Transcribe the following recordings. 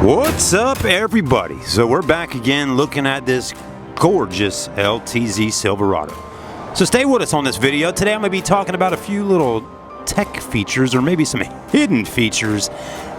What's up, everybody? So we're back again looking at this gorgeous LTZ Silverado. So stay with us on this video. Today I'm going to be talking about a few little tech features, or maybe some hidden features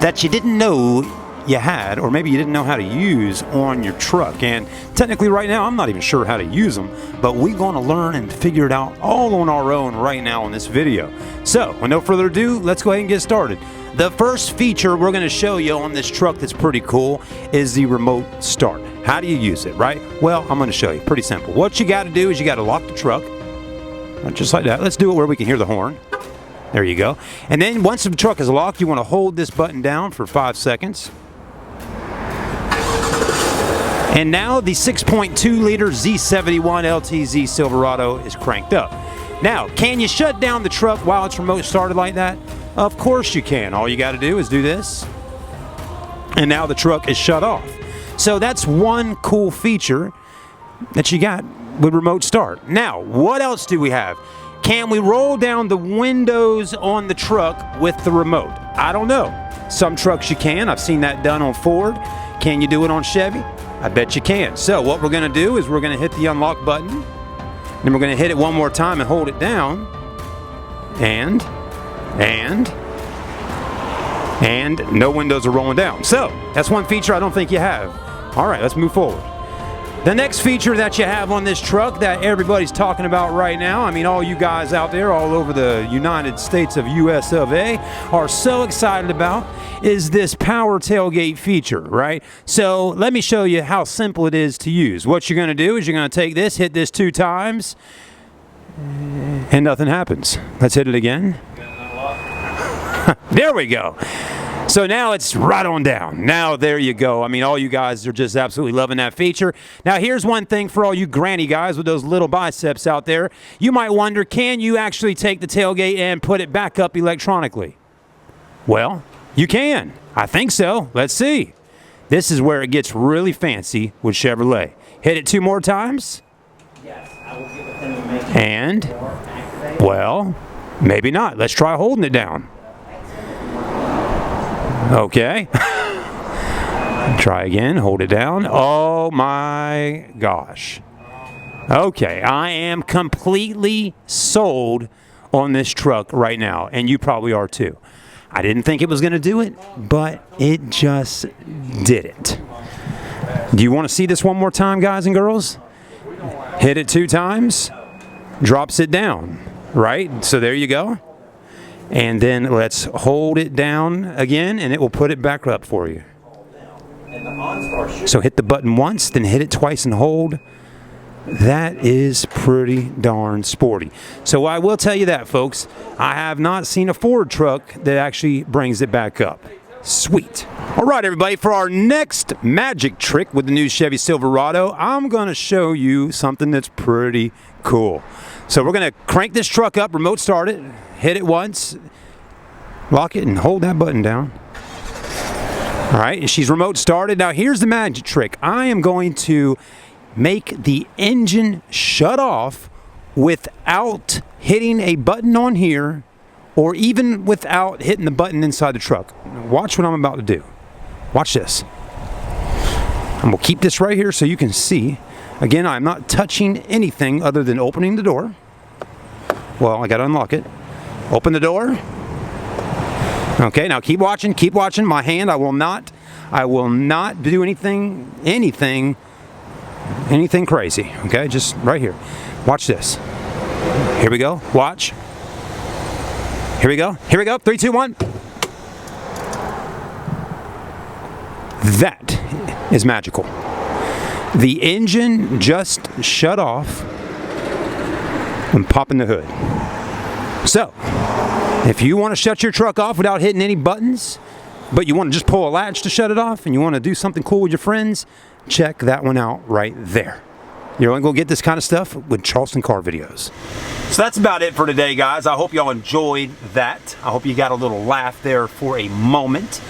that you didn't know you had, or maybe you didn't know how to use on your truck. And technically right now I'm not even sure how to use them, but we're going to learn and figure it out all on our own right now in this video. So with no further ado, let's go ahead and get started. The first feature we're going to show you on this truck that's pretty cool is the remote start. How do you use it, right? Well, I'm going to show you. Pretty simple. What you got to do is you got to lock the truck, just like that. Let's do it where we can hear the horn. There you go. And then once the truck is locked, you want to hold this button down for 5 seconds. And now the 6.2 liter Z71 LTZ Silverado is cranked up. Now, can you shut down the truck while it's remote started like that? Of course you can. All you got to do is do this, and now the truck is shut off. So that's one cool feature that you got with remote start. Now, what else do we have? Can we roll down the windows on the truck with the remote? I don't know. Some trucks you can. I've seen that done on Ford. Can you do it on Chevy? I bet you can. So what we're going to do is we're going to hit the unlock button, then we're going to hit it one more time and hold it down, and no windows are rolling down. So that's one feature I don't think you have. All right, let's move forward. The next feature that you have on this truck that everybody's talking about right now, I mean, all you guys out there all over the United States of US of A are so excited about, is this power tailgate feature, right? So let me show you how simple it is to use. What you're going to do is you're going to take this, hit this 2 times, and nothing happens. Let's hit it again. There we go. So now it's right on down. Now there you go. I mean, all you guys are just absolutely loving that feature. Now here's one thing for all you granny guys with those little biceps out there. You might wonder, can you actually take the tailgate and put it back up electronically? Well, you can. I think so. Let's see. This is where it gets really fancy with Chevrolet. Hit it 2 more times. Yes, I will give it them and, well, maybe not. Let's try holding it down. Okay. Try again. Hold it down. Oh my gosh. Okay, I am completely sold on this truck right now, and you probably are too. I didn't think it was going to do it, but it just did it. Do you want to see this one more time, guys and girls? Hit it 2 times, drops it down, right? So there you go. And then let's hold it down again, and it will put it back up for you. So hit the button once, then hit it twice and hold. That is pretty darn sporty. So I will tell you that, folks, I have not seen a Ford truck that actually brings it back up. Sweet. All right, everybody, for our next magic trick with the new Chevy Silverado, I'm going to show you something that's pretty cool. So we're going to crank this truck up, remote start it, hit it once, lock it, and hold that button down. All right, and she's remote started. Now here's the magic trick. I am going to make the engine shut off without hitting a button on here, or even without hitting the button inside the truck. Watch what I'm about to do. Watch this. I'm going to keep this right here so you can see. Again, I'm not touching anything other than opening the door. Well, I got to unlock it. Open the door. Okay, now keep watching, keep watching. My hand, I will not do anything crazy. Okay, just right here. Watch this. Here we go. Watch. Here we go. Here we go. 3, 2, 1. That is magical. The engine just shut off. I'm popping the hood. So, if you want to shut your truck off without hitting any buttons, but you want to just pull a latch to shut it off, and you want to do something cool with your friends, check that one out right there. You're only going to get this kind of stuff with Charleston Car videos. So that's about it for today, guys. I hope y'all enjoyed that. I hope you got a little laugh there for a moment.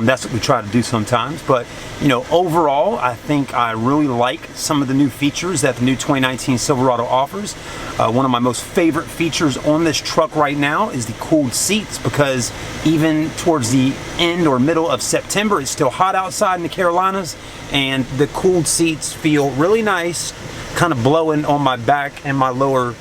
That's what we try to do sometimes. But, you know, overall, I think I really like some of the new features that the new 2019 Silverado offers. One of my most favorite features on this truck right now is the cooled seats, because even towards the end or middle of September, it's still hot outside in the Carolinas, and the cooled seats feel really nice, kind of blowing on my back and my lower,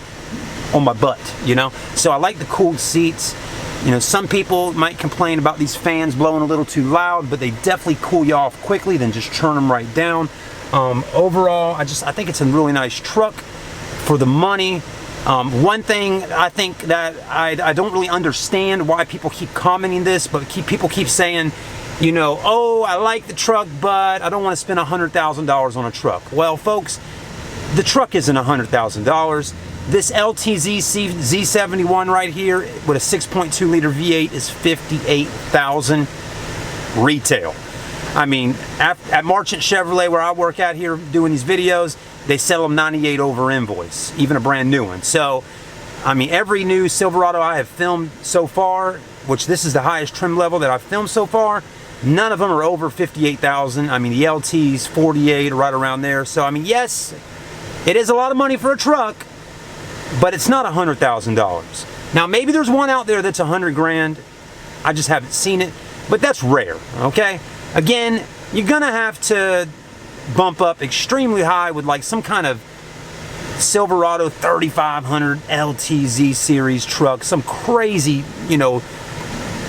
on my butt, you know? So I like the cooled seats. You know, some people might complain about these fans blowing a little too loud, but they definitely cool you off quickly, then just turn them right down. Overall, I think it's a really nice truck for the money. One thing I think that I don't really understand why people keep commenting this, but people keep saying, you know, oh, I like the truck, but I don't want to spend $100,000 on a truck. Well, folks, the truck isn't $100,000. This LTZ Z71 right here with a 6.2 liter V8 is $58,000 retail. I mean, at Marchant Chevrolet, where I work out here doing these videos, they sell them 98 over invoice, even a brand new one. So, I mean, every new Silverado I have filmed so far, which this is the highest trim level that I've filmed so far, none of them are over $58,000. I mean, the LT's 48, right around there. So, I mean, yes, it is a lot of money for a truck, but it's not $100,000. Now, maybe there's one out there that's 100 grand. I just haven't seen it, but that's rare, okay? Again, you're gonna have to bump up extremely high with like some kind of Silverado 3500 LTZ series truck, some crazy, you know,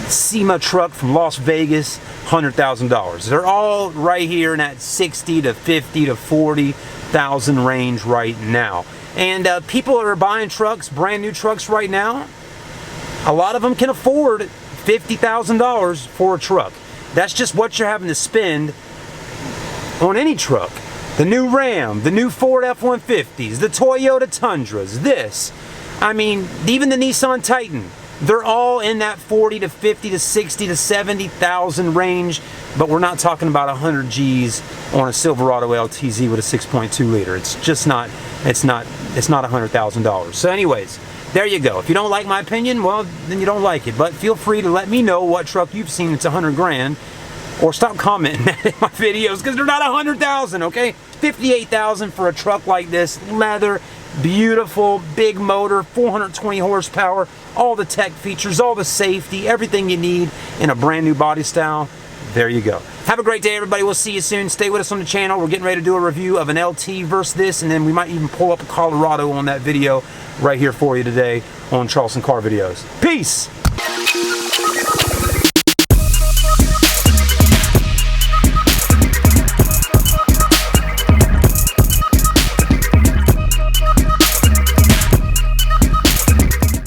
SEMA truck from Las Vegas, $100,000. They're all right here in that 60 to 50 to 40,000 range right now. And people that are buying trucks, brand new trucks right now, a lot of them can afford $50,000 for a truck. That's just what you're having to spend on any truck. The new Ram, the new Ford F-150s, the Toyota Tundras, this. I mean, even the Nissan Titan. They're all in that 40 to 50 to 60 to 70,000 range, but we're not talking about 100 G's on a Silverado LTZ with a 6.2 liter. It's just not, it's not $100,000. So anyways, there you go. If you don't like my opinion, well, then you don't like it. But feel free to let me know what truck you've seen that's 100 grand, or stop commenting in my videos, because they're not 100,000, okay? 58,000 for a truck like this, leather, beautiful, big motor, 420 horsepower, all the tech features, all the safety, everything you need in a brand new body style. There you go. Have a great day, everybody. We'll see you soon. Stay with us on the channel. We're getting ready to do a review of an LT versus this, and then we might even pull up a Colorado on that video right here for you today on Charleston Car Videos. Peace!